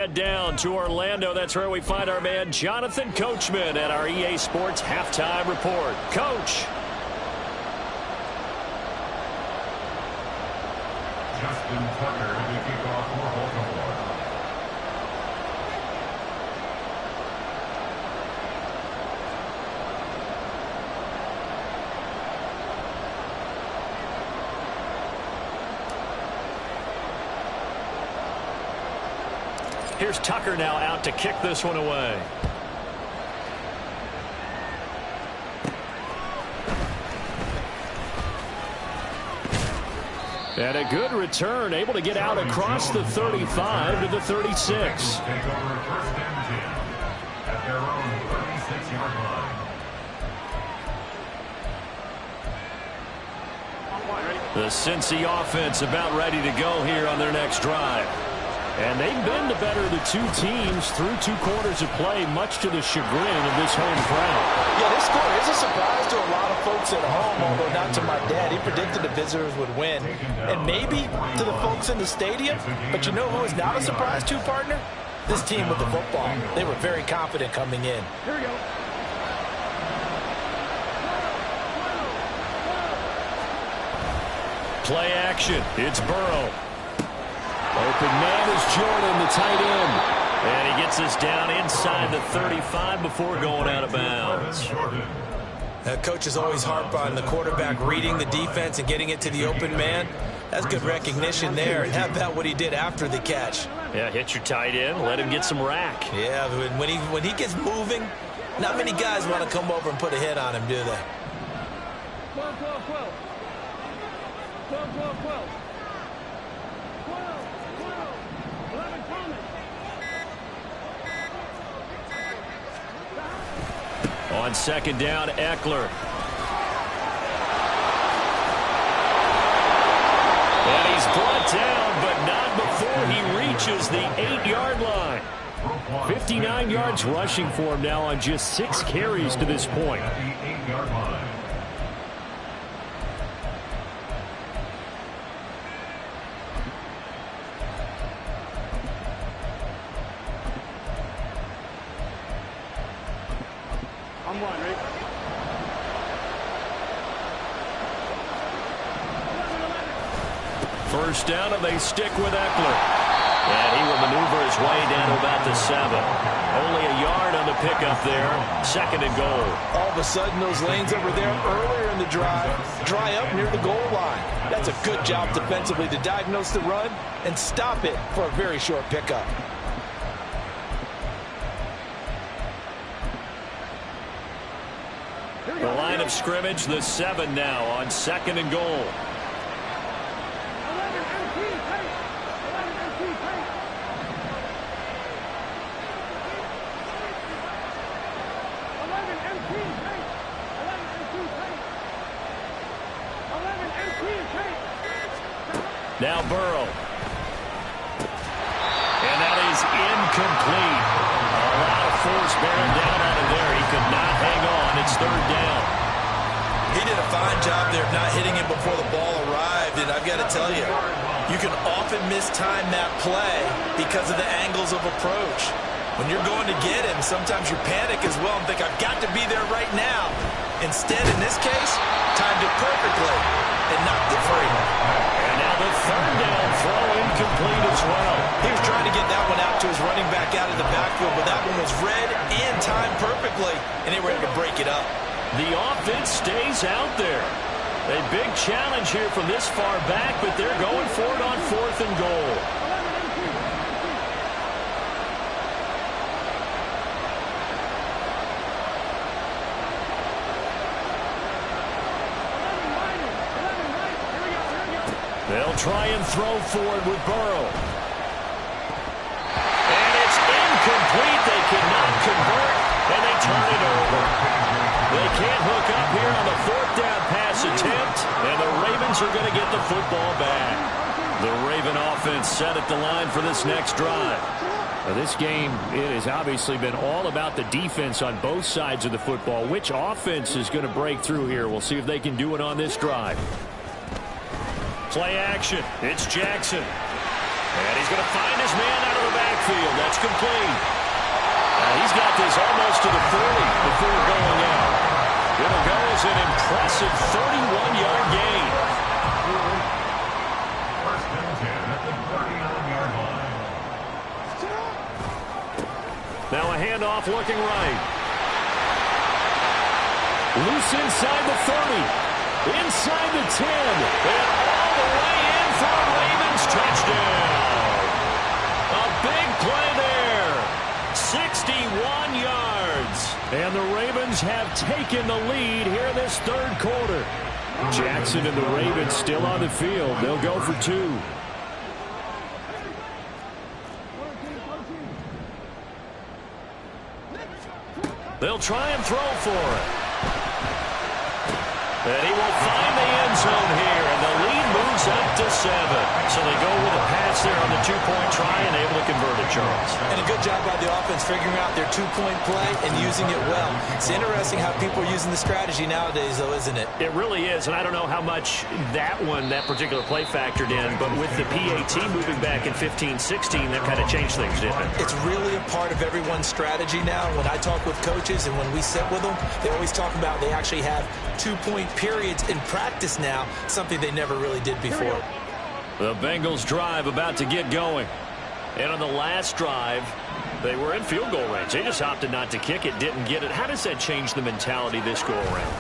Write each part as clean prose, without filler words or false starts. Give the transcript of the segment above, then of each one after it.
Head down to Orlando. That's where we find our man Jonathan Coachman at our EA Sports Halftime Report. Coach. Justin Tucker to kick off for Baltimore. Here's Tucker now out to kick this one away. And a good return, able to get out across the 35 to the 36. Take over first and 10 at their own 36-yard line. The Cincy offense about ready to go here on their next drive. And they've been the better of the two teams through 2 quarters of play, much to the chagrin of this home crowd. Yeah, this score is a surprise to a lot of folks at home, although not to my dad. He predicted the visitors would win. And maybe to the folks in the stadium. But you know who is not a surprise to, partner? This team with the football. They were very confident coming in. Here we go. Play action. It's Burrow. Open man is Jordan, the tight end. And he gets us down inside the 35 before going out of bounds. Coaches always harp on the quarterback reading the defense and getting it to the open man. That's good recognition there. And how about what he did after the catch? Yeah, hit your tight end, let him get some rack. Yeah, when he gets moving, not many guys want to come over and put a hit on him, do they? 12, 12, 12. 12, 12, 12. 12, 12. 11 coming. On second down, Eckler. And he's brought down, but not before he reaches the 8-yard line. 59 yards rushing for him now on just 6 carries to this point. At the 8-yard line. I'm one, Rick. First down, and they stick with Eckler. And he will maneuver his way down to about the 7. Only a yard on the pickup there. 2nd and goal. All of a sudden, those lanes over there earlier in the drive dry up near the goal line. That's a good job defensively to diagnose the run and stop it for a very short pickup. The line of scrimmage, the 7 now on 2nd and goal. 11 MT, take. 11 MT, take. 11 MT, take. 11 MT, take. 11 MT, take. Now Burrow. And that is incomplete. A lot of force bearing down on him there. He could not hang on. It's 3rd down. He did a fine job there of not hitting it before the ball arrived, and I've got to tell you, you can often mistime that play because of the angles of approach. When you're going to get him, sometimes you panic as well and think, I've got to be there right now. Instead, in this case, timed it perfectly and knocked it free. And now the 3rd down throw incomplete as well. He was trying to get that one out to his running back out of the backfield, but that one was read and timed perfectly, and they were able to break it up. The offense stays out there. A big challenge here from this far back, but they're going for it on 4th and goal. 11 MT. They'll try and throw for it with Burrow. And it's incomplete. They cannot convert, and they turn it over. They can't hook up here on the 4th down pass attempt, and the Ravens are going to get the football back. The Raven offense set at the line for this next drive. Now, this game, it has obviously been all about the defense on both sides of the football. Which offense is going to break through here? We'll see if they can do it on this drive. Play action. It's Jackson. And he's going to find his man out of the backfield. field. That's complete. He's got this almost to the 40 before going out. It'll go as an impressive 31-yard gain. First and 10 at the 39-yard line. Now a handoff looking right. Loose inside the 30. Inside the 10. And all the way in for a Ravens touchdown. A big play there. 61 yards. And the Ravens have taken the lead here in this third quarter. Jackson and the Ravens still on the field. They'll go for two. They'll try and throw for it. And he will find the end zone here, and the lead moves up to 7. So they go with a pass there on the two-point try and able to convert it, Charles. And a good job by the offense figuring out their two-point play and using it well. It's interesting how people are using the strategy nowadays, though, isn't it? It really is, and I don't know how much that particular play factored in, but with the PAT moving back in 15-16, that kind of changed things, didn't it? It's really a part of everyone's strategy now. When I talk with coaches and when we sit with them, they always talk about they actually have two-point periods in practice now, something they never really did before. The Bengals drive about to get going. And on the last drive, they were in field goal range. They just opted not to kick it, didn't get it. How does that change the mentality this go around?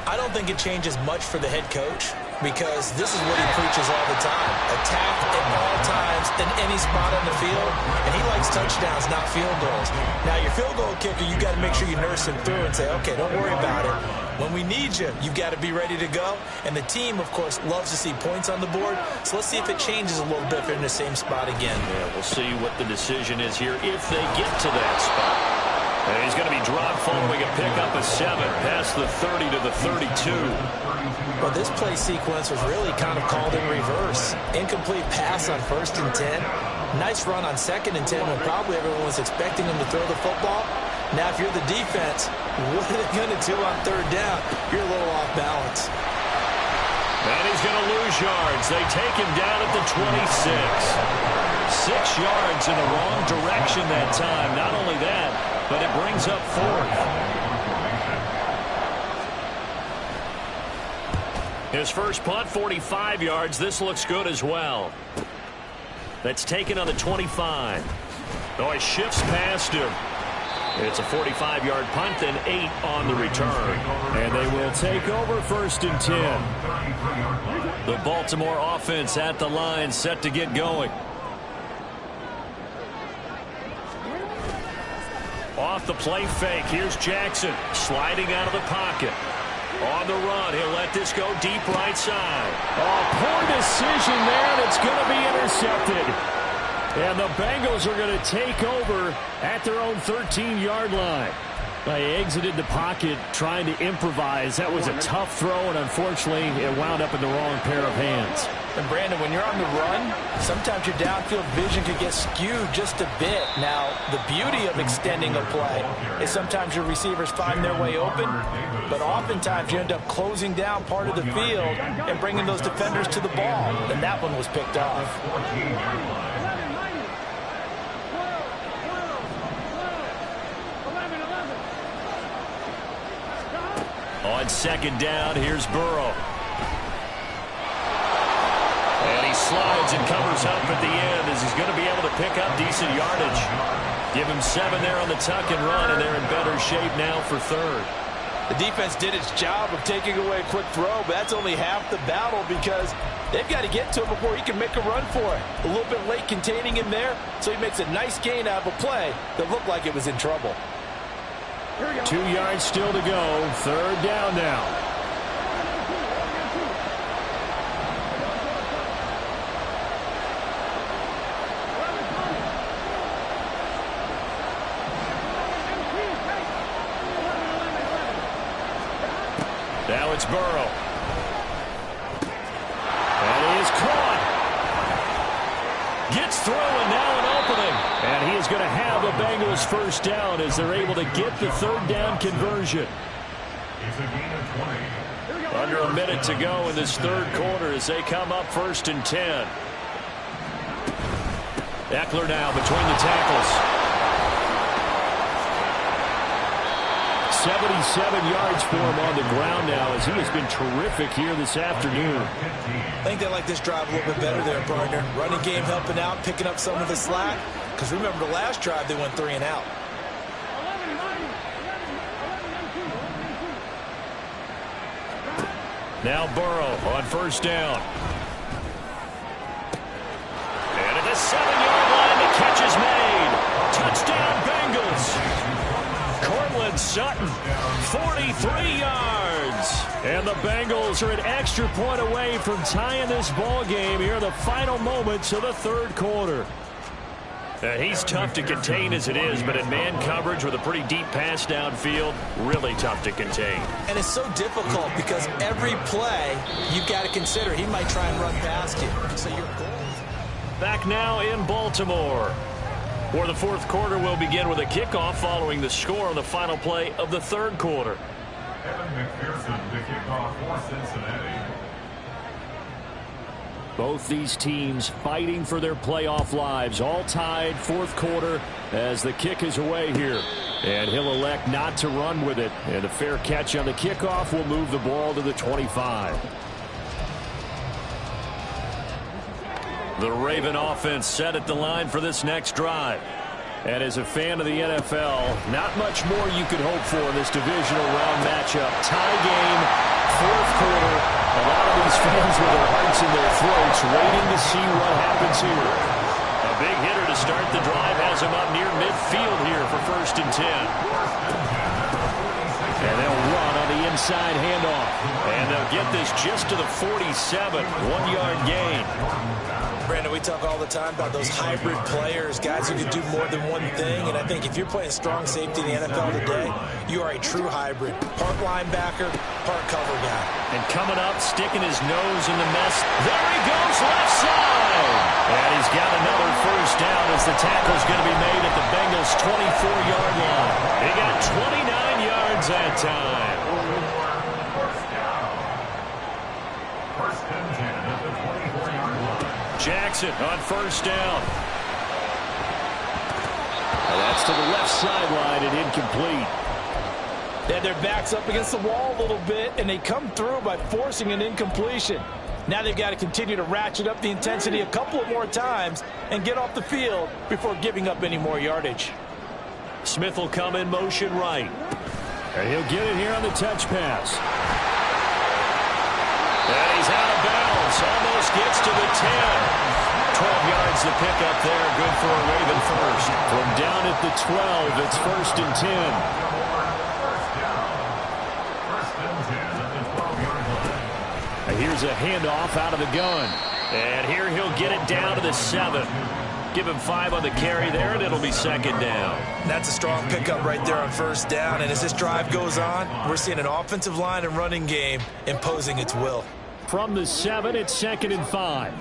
I don't think it changes much for the head coach because this is what he preaches all the time. Attack at all times in any spot on the field, and he likes touchdowns, not field goals. Now, your field goal kicker, you got to make sure you nurse him through and say, okay, don't worry about it. When we need you, you've got to be ready to go. And the team, of course, loves to see points on the board. So let's see if it changes a little bit if they're in the same spot again. Yeah, we'll see what the decision is here if they get to that spot. And he's going to be dropped following a pickup of 7 past the 30 to the 32. Well, this play sequence was really kind of called in reverse. Incomplete pass on 1st and 10. Nice run on 2nd and 10 when probably everyone was expecting him to throw the football. Now, if you're the defense, what are they going to do on 3rd down? You're a little off balance. And he's going to lose yards. They take him down at the 26. 6 yards in the wrong direction that time. Not only that, but it brings up 4th. His first punt, 45 yards. This looks good as well. That's taken on the 25. Oh, he shifts past him. It's a 45-yard punt, then 8 on the return. And they will take over 1st and 10. The Baltimore offense at the line, set to get going. Off the play fake, here's Jackson sliding out of the pocket. On the run, he'll let this go deep right side. Oh, poor decision there, and it's going to be intercepted. And the Bengals are going to take over at their own 13-yard line. They exited the pocket trying to improvise. That was a tough throw, and unfortunately, it wound up in the wrong pair of hands. And, Brandon, when you're on the run, sometimes your downfield vision could get skewed just a bit. Now, the beauty of extending a play is sometimes your receivers find their way open, but oftentimes you end up closing down part of the field and bringing those defenders to the ball. And that one was picked off. On 2nd down, here's Burrow. And he slides and covers up at the end as he's going to be able to pick up decent yardage. Give him 7 there on the tuck and run, and they're in better shape now for 3rd. The defense did its job of taking away a quick throw, but that's only half the battle because they've got to get to him before he can make a run for it. A little bit late containing him there, so he makes a nice gain out of a play that looked like it was in trouble. 2 yards still to go. 3rd down now. Now it's Burrow. And he is caught. Gets through, and now an opening. And he is going to have the Bengals 1st down as they're able to get the 3rd down conversion. It's a gain of 20. Under a minute to go in this 3rd quarter as they come up 1st and 10. Eckler now between the tackles. 77 yards for him on the ground now as he has been terrific here this afternoon. I think they like this drive a little bit better there, partner. Running game helping out, picking up some of the slack. Because remember the last drive, they went 3 and out. Now Burrow on first down. And at the 7-yard line, the catch is made. Touchdown, Bengals. Cortland Sutton, 43 yards. And the Bengals are an extra point away from tying this ball game here in the final moments of the third quarter. He's tough to contain as it is, but in man coverage with a pretty deep pass downfield, really tough to contain. And it's so difficult because every play you've got to consider he might try and run past you. So your goal. Back now in Baltimore. For the fourth quarter, we'll begin with a kickoff following the score on the final play of the third quarter. Evan McPherson to kick off for Cincinnati. Both these teams fighting for their playoff lives. All tied fourth quarter as the kick is away here. And he'll elect not to run with it. And a fair catch on the kickoff will move the ball to the 25. The Raven offense set at the line for this next drive. And as a fan of the NFL, not much more you could hope for in this divisional round matchup. Tie game, fourth quarter. A lot of these fans with their hearts in their throats waiting to see what happens here. A big hitter to start the drive has him up near midfield here for 1st and 10. And they'll run on the inside handoff. And they'll get this just to the 47. 1-yard gain. Brandon, we talk all the time about those hybrid players, guys who can do more than one thing. And I think if you're playing strong safety in the NFL today, you are a true hybrid. Part linebacker, part cover guy. And coming up, sticking his nose in the mess. There he goes, left side. And he's got another first down as the tackle's going to be made at the Bengals' 24-yard line. He got 29 yards that time. First and 10 at the 24-yard line. Jackson on first down. And that's to the left sideline and incomplete. And their back's up against the wall a little bit, and they come through by forcing an incompletion. Now they've got to continue to ratchet up the intensity a couple of more times and get off the field before giving up any more yardage. Smith will come in motion right. And he'll get it here on the touch pass. And he's out of bounds. Almost gets to the 10. 12 yards to pick up there. Good for a Raven first. From down at the 12, it's 1st and 10. And here's a handoff out of the gun. And here he'll get it down to the 7. Give him 5 on the carry there, and it'll be 2nd down. That's a strong pickup right there on first down. And as this drive goes on, we're seeing an offensive line and running game imposing its will. From the 7, it's 2nd and 5.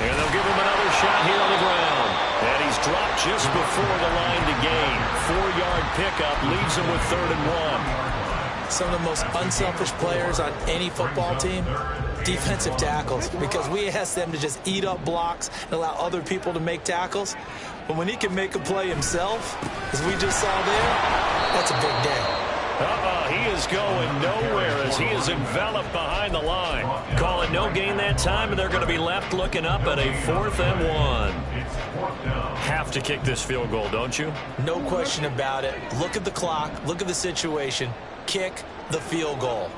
And they'll give him another shot here on the ground. And he's dropped just before the line to gain. 4-yard pickup leaves him with 3rd and 1. Some of the most unselfish players on any football team, defensive tackles, because we ask them to just eat up blocks and allow other people to make tackles. But when he can make a play himself, as we just saw there, that's a big day. He is going nowhere as he is enveloped behind the line. Call it no gain that time, and they're going to be left looking up at a 4th and 1. Have to kick this field goal, don't you? No question about it. Look at the clock. Look at the situation. Kick the field goal.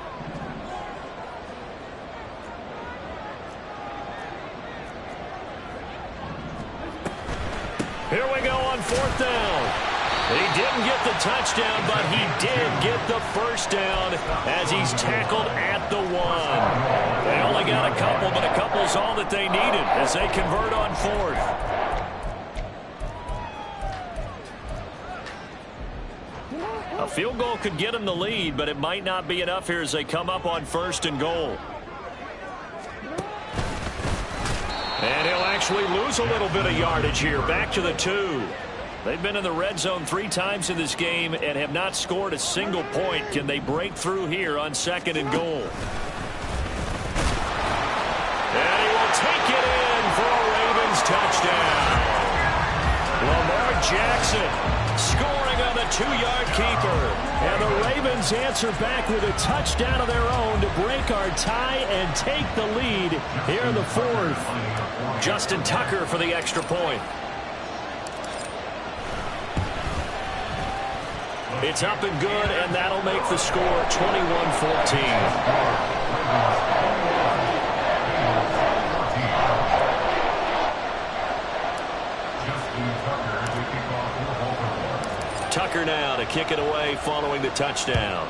Here we go on 4th down. He didn't get the touchdown, but he did get the first down as he's tackled at the 1. They only got a couple, but a couple's all that they needed as they convert on 4th. A field goal could get him the lead, but it might not be enough here as they come up on 1st and goal. And he'll actually lose a little bit of yardage here. Back to the 2. They've been in the red zone 3 times in this game and have not scored a single point. Can they break through here on 2nd and goal? And he will take it in for a Ravens touchdown. Lamar Jackson scoring on the 2-yard keeper. And the Ravens answer back with a touchdown of their own to break our tie and take the lead here in the fourth. Justin Tucker for the extra point. It's up and good, and that'll make the score 21-14. Tucker now to kick it away following the touchdown.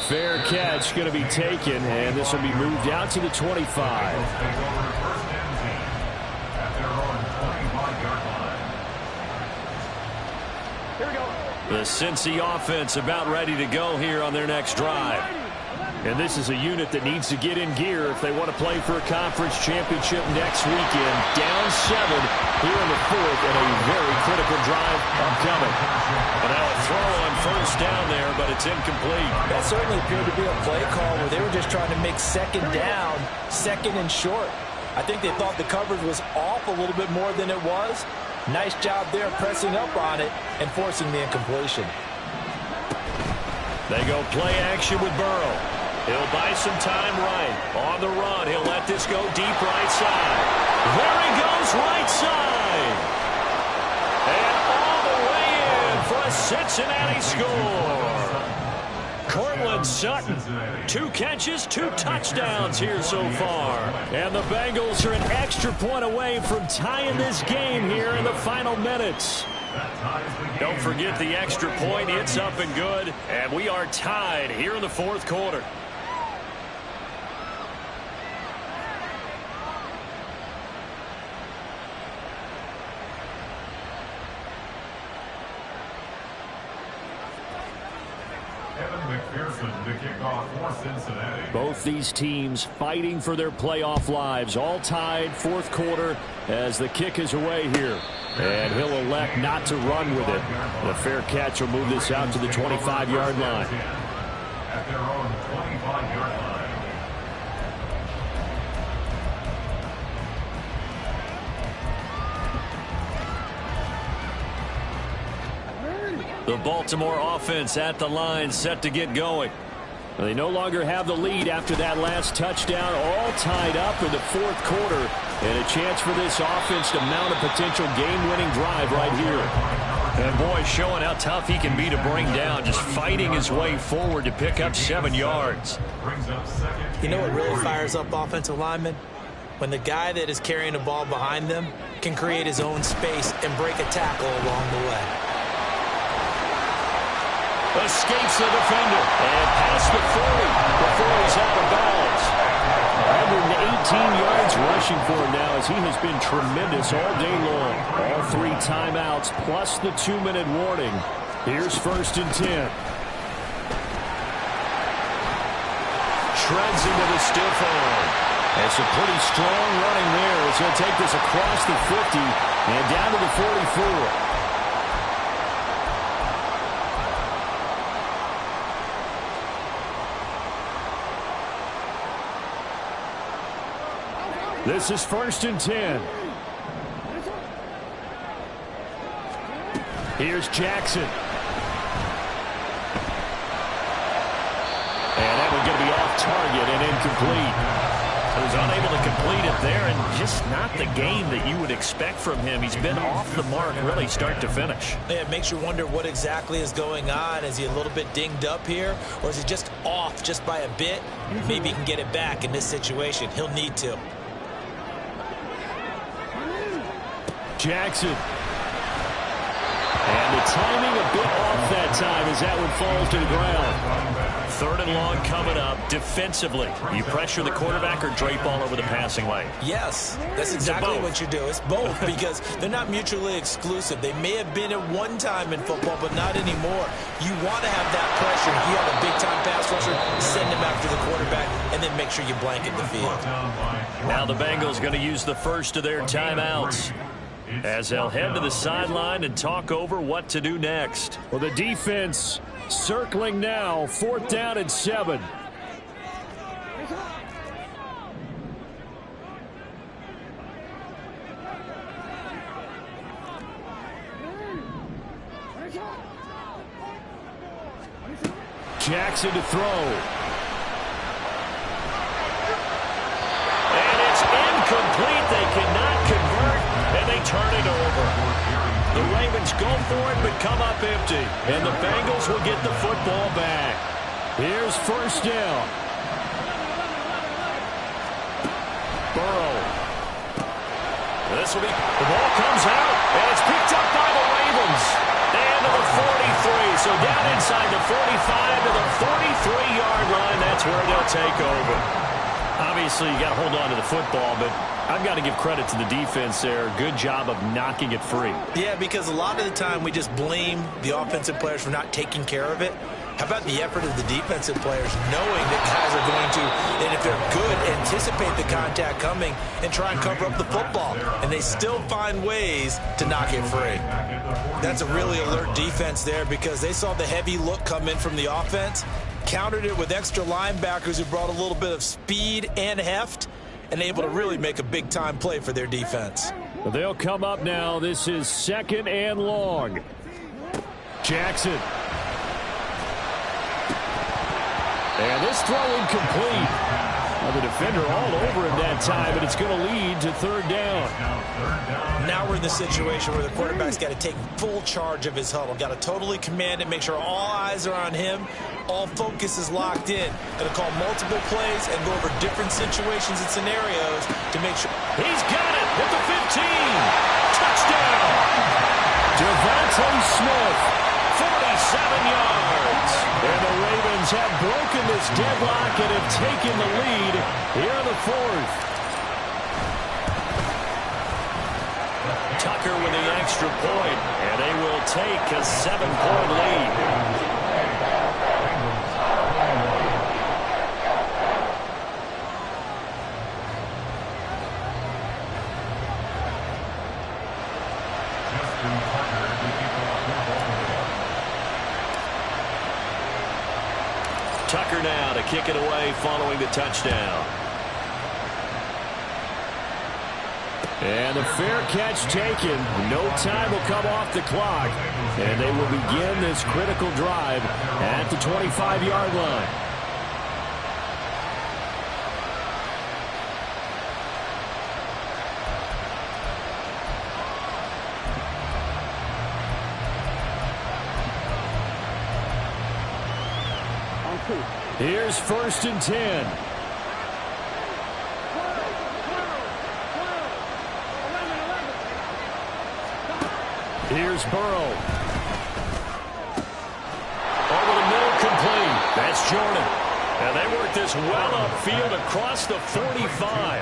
Fair catch going to be taken, and this will be moved out to the 25. The Cincy offense about ready to go here on their next drive. And this is a unit that needs to get in gear if they want to play for a conference championship next weekend. Down 7 here in the fourth, and a very critical drive upcoming. And now a throw on first down there, but it's incomplete. That certainly appeared to be a play call where they were just trying to make second down, second and short. I think they thought the coverage was off a little bit more than it was. Nice job there pressing up on it and forcing the incompletion. They go play action with Burrow. He'll buy some time right. On the run, he'll let this go deep right side. There he goes right side. And all the way in for a Cincinnati score. Cortland Sutton, 2 catches, 2 touchdowns here so far. And the Bengals are an extra point away from tying this game here in the final minutes. Don't forget the extra point. It's up and good. And we are tied here in the fourth quarter. The kickoff for Cincinnati. Both these teams fighting for their playoff lives. All tied, fourth quarter, as the kick is away here. And he'll elect not to run with it. The fair catch will move this out to the 25-yard line. At their own 25-yard line. The Baltimore offense at the line, set to get going. They no longer have the lead after that last touchdown. All tied up in the fourth quarter. And a chance for this offense to mount a potential game-winning drive right here. And boy, showing how tough he can be to bring down, just fighting his way forward to pick up 7 yards. You know what really fires up offensive linemen? When the guy that is carrying the ball behind them can create his own space and break a tackle along the way. Escapes the defender and past the 40 before he's out of bounds. 118 yards rushing for him now, as he has been tremendous all day long. All 3 timeouts plus the 2-minute warning. Here's 1st and 10. Shreds into the stiff arm. And some pretty strong running there as he'll take this across the 50 and down to the 44. This is 1st and 10. Here's Jackson. And that one's going to be off target and incomplete. He was unable to complete it there, and just not the game that you would expect from him. He's been off the mark really start to finish. Yeah, it makes you wonder what exactly is going on. Is he a little bit dinged up here, or is he just off just by a bit? Maybe he can get it back in this situation. He'll need to. Jackson. And the timing a bit off that time as that one falls to the ground. 3rd and long coming up. Defensively, you pressure the quarterback or drape all over the passing lane? Yes, that's exactly what you do. It's both because they're not mutually exclusive. They may have been at one time in football, but not anymore. You want to have that pressure. If you have a big-time pass rusher, send him after the quarterback, and then make sure you blanket the field. Now the Bengals going to use the first of their timeouts, as they'll head to the sideline and talk over what to do next. Well, the defense circling now, 4th down and 7. Jackson to throw. And it's incomplete. They cannot convert, and they turn it over. The Ravens go for it, but come up empty. And the Bengals will get the football back. Here's first down. Burrow. This will be, the ball comes out, and it's picked up by the Ravens. And to the 43, so down inside the 45 to the 43-yard line. That's where they'll take over. Obviously, you got to hold on to the football, but I've got to give credit to the defense there. Good job of knocking it free. Yeah, because a lot of the time we just blame the offensive players for not taking care of it. How about the effort of the defensive players knowing that guys are going to, and if they're good, anticipate the contact coming and try and cover up the football. And they still find ways to knock it free. That's a really alert defense there because they saw the heavy look come in from the offense, countered it with extra linebackers who brought a little bit of speed and heft, and able to really make a big-time play for their defense. They'll come up now. This is 2nd and long. Jackson. And this throw incomplete. Well, the defender all over him that time, but it's going to lead to 3rd down. Now we're in the situation where the quarterback's got to take full charge of his huddle. Got to totally command it, make sure all eyes are on him. All focus is locked in. Going to call multiple plays and go over different situations and scenarios to make sure. He's got it at the 15. Touchdown. Devontae Smith. 47 yards. And the Ravens have broken this deadlock and have taken the lead here in the 4th. Tucker with the extra point, and they will take a 7-point lead. Tucker now to kick it away following the touchdown. And a fair catch taken. No time will come off the clock. And they will begin this critical drive at the 25-yard line. Here's 1st and 10. Here's Burrow. Over the middle, complete. That's Jordan. And they work this well upfield across the 45.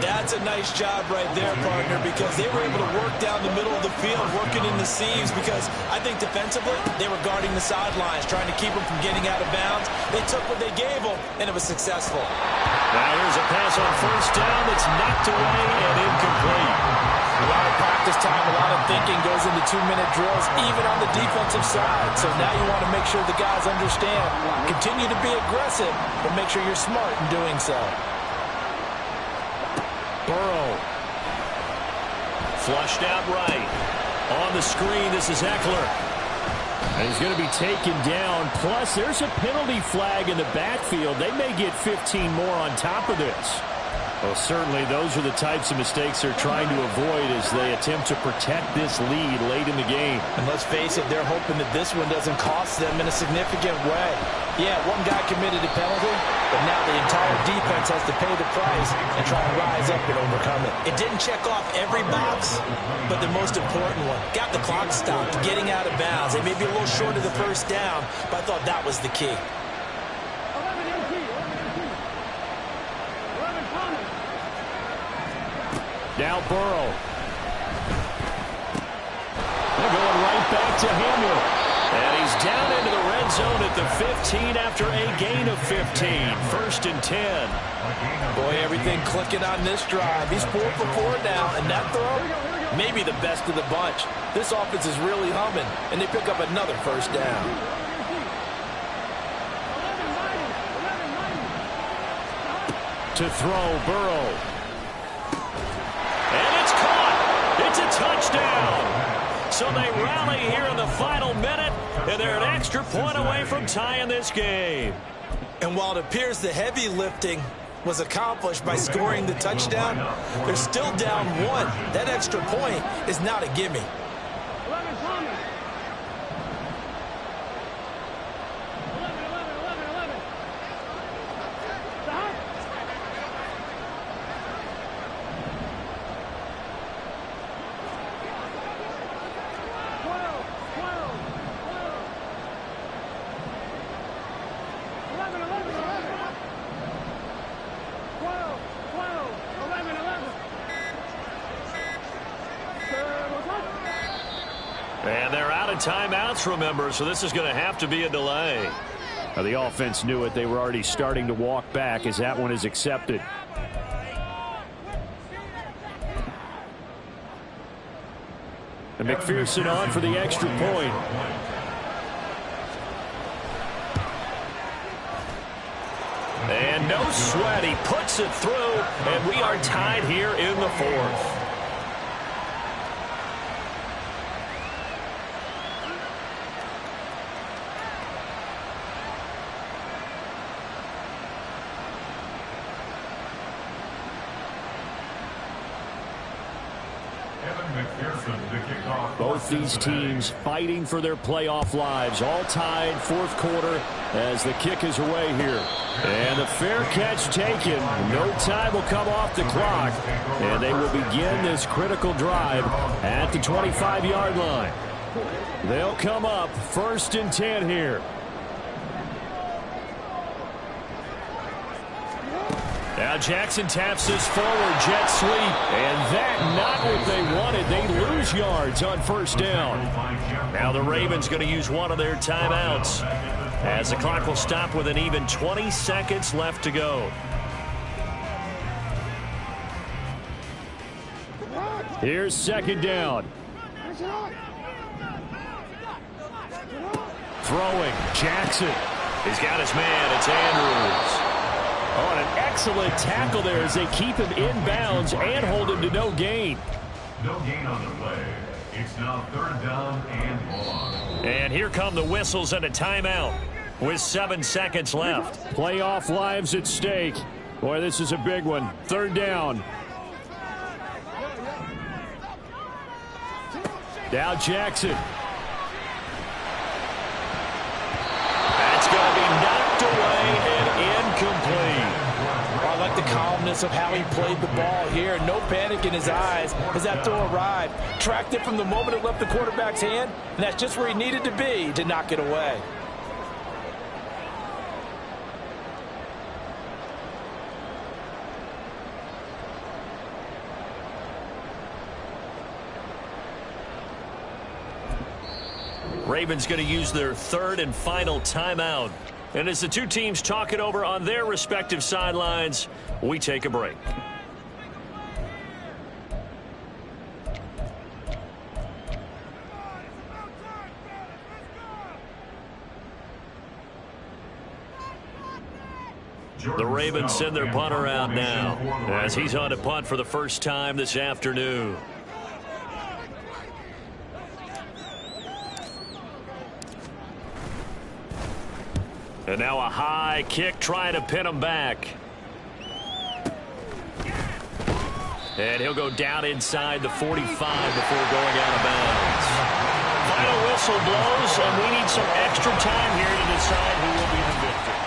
That's a nice job right there, partner, because they were able to work down the middle of the field, working in the seams, because I think defensively they were guarding the sidelines, trying to keep them from getting out of bounds. They took what they gave them, and it was successful. Now here's a pass on 1st down that's knocked away and incomplete. A lot of practice time, a lot of thinking goes into 2-minute drills, even on the defensive side. So now you want to make sure the guys understand. Continue to be aggressive, but make sure you're smart in doing so. Burrow. Flushed out right. On the screen, this is Eckler. And he's going to be taken down. Plus, there's a penalty flag in the backfield. They may get 15 more on top of this. Well, certainly those are the types of mistakes they're trying to avoid as they attempt to protect this lead late in the game. And let's face it, they're hoping that this one doesn't cost them in a significant way. Yeah, one guy committed a penalty, but now the entire defense has to pay the price and try and rise up and overcome it. It didn't check off every box, but the most important one, got the clock stopped, getting out of bounds. They may be a little short of the 1st down, but I thought that was the key. Now Burrow. They're going right back to Hamler. And he's down into the red zone at the 15 after a gain of 15. 1st and 10. Boy, everything clicking on this drive. He's 4 for 4 now, and that throw, maybe the best of the bunch. This offense is really humming, and they pick up another 1st down. To throw, Burrow. And it's caught. It's a touchdown. So So they rally here in the final minute, and they're an extra point away from tying this game. And while it appears the heavy lifting was accomplished by scoring the touchdown, they're still down 1. That extra point is not a gimme. 11, Thomas. 11. Stop. 12. 11. 11. And they're out of timeouts, remember, so this is going to have to be a delay. Now, the offense knew it. They were already starting to walk back as that one is accepted. And McPherson on for the extra point. And no sweat. He puts it through, and we are tied here in the fourth. Both these teams fighting for their playoff lives, all tied fourth quarter as the kick is away here. And the fair catch taken. No time will come off the clock, and they will begin this critical drive at the 25-yard line. They'll come up 1st and 10 here. Now Jackson taps this forward, jet sweep, and that not what they wanted. They lose yards on 1st down. Now the Ravens going to use one of their timeouts as the clock will stop with an even 20 seconds left to go. Here's 2nd down. Throwing, Jackson. He's got his man. It's Andrews. Oh, and an excellent tackle there as they keep him in bounds and hold him to no gain. No gain on the play. It's now 3rd down and long. And here come the whistles and a timeout with 7 seconds left. Playoff lives at stake. Boy, this is a big one. 3rd down. Now Jackson. That's going to be knocked away and incomplete. I like the calmness of how he played the ball here. No panic in his eyes as that throw arrived. Tracked it from the moment it left the quarterback's hand, and that's just where he needed to be to knock it away. Ravens going to use their 3rd and final timeout. And as the two teams talk it over on their respective sidelines, we take a break. The Ravens send their punter out now as he's on to punt for the first time this afternoon. And now a high kick trying to pin him back. And he'll go down inside the 45 before going out of bounds. Final whistle blows, and we need some extra time here to decide who will be the victor.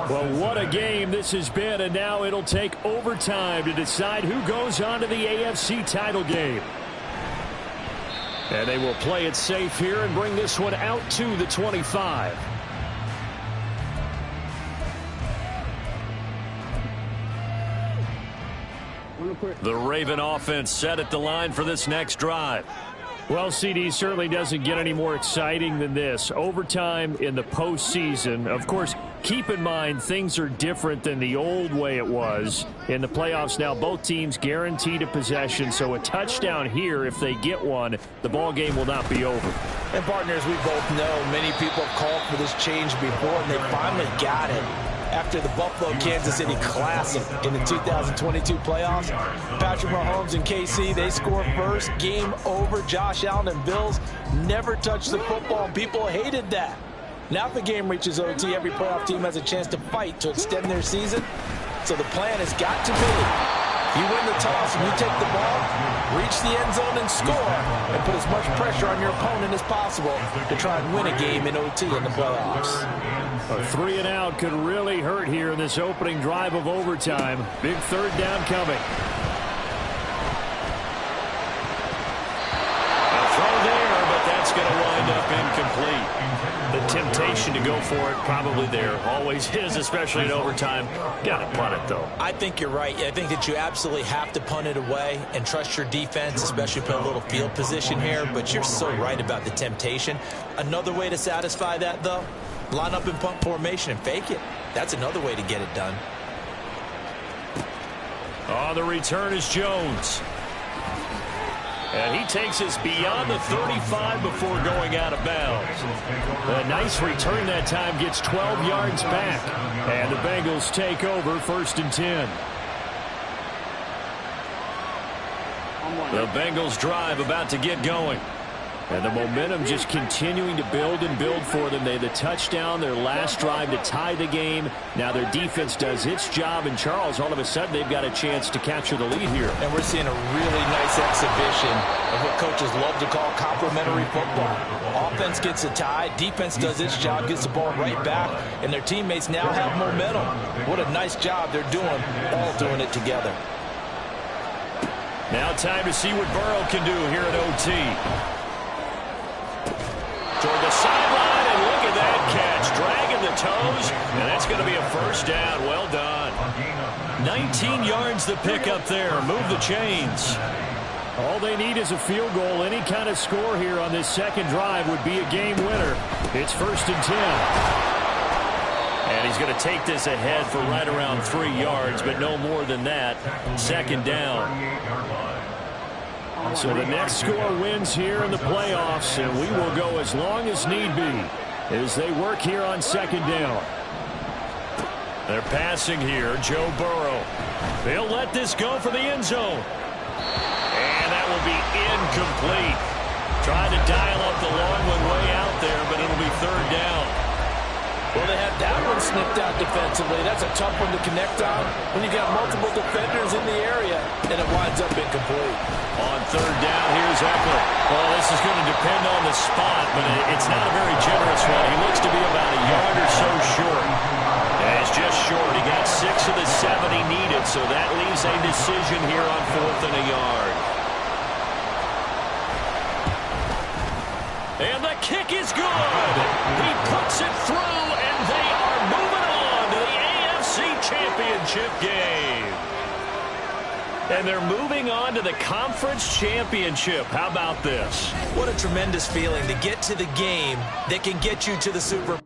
Well, what a game this has been, and now it'll take overtime to decide who goes on to the AFC title game. And they will play it safe here and bring this one out to the 25. The Raven offense set at the line for this next drive. Well, CD certainly doesn't get any more exciting than this. Overtime in the postseason. Of course, keep in mind things are different than the old way it was. In the playoffs now, both teams guaranteed a possession, so a touchdown here, if they get one, the ball game will not be over. And partners, we both know many people have called for this change before, and they finally got it. After the Buffalo-Kansas City Classic in the 2022 playoffs, Patrick Mahomes and KC, they score first. Game over. Josh Allen and Bills never touched the football. People hated that. Now if the game reaches OT, every playoff team has a chance to fight to extend their season. So the plan has got to be, you win the toss and you take the ball, reach the end zone and score, and put as much pressure on your opponent as possible to try and win a game in OT in the playoffs. A 3-and-out could really hurt here in this opening drive of overtime. Big third down coming. A throw there, but that's going to wind up incomplete. The temptation to go for it probably there. Always is, especially in overtime. Got to punt it, though. I think you're right. I think that you absolutely have to punt it away and trust your defense, especially put a little field position here. But you're so right about the temptation. Another way to satisfy that, though, line up in punt formation and fake it. That's another way to get it done. On the return is Jones. And he takes us beyond the 35 before going out of bounds. A nice return that time, gets 12 yards back. And the Bengals take over 1st and 10. The Bengals drive about to get going. And the momentum just continuing to build and build for them. They had the touchdown, their last drive to tie the game. Now their defense does its job. And Charles, all of a sudden, they've got a chance to capture the lead here. And we're seeing a really nice exhibition of what coaches love to call complementary football. Offense gets a tie, defense does its job, gets the ball right back, and their teammates now have momentum. What a nice job they're doing, all doing it together. Now time to see what Burrow can do here at OT. Toward the sideline, and look at that catch. Dragging the toes, and that's going to be a first down. Well done. 19 yards to pick up there. Move the chains. All they need is a field goal. Any kind of score here on this second drive would be a game winner. It's 1st and 10. And he's going to take this ahead for right around 3 yards, but no more than that. 2nd down. So the next score wins here in the playoffs, and we will go as long as need be as they work here on 2nd down. They're passing here. Joe Burrow. They'll let this go for the end zone. And that will be incomplete. Tried to dial up the long one way out there, but it'll be 3rd down. Well, they had that one snipped out defensively. That's a tough one to connect on when you got multiple defenders in the area, and it winds up incomplete. On 3rd down, here's Eckler. Well, this is going to depend on the spot, but it's not a very generous one. He looks to be about a yard or so short. And it's just short. He got 6 of the 7 he needed, so that leaves a decision here on 4th and a yard. And the kick is good. He puts it through, and they are moving on to the AFC Championship game. And they're moving on to the Conference Championship. How about this? What a tremendous feeling to get to the game that can get you to the Super Bowl.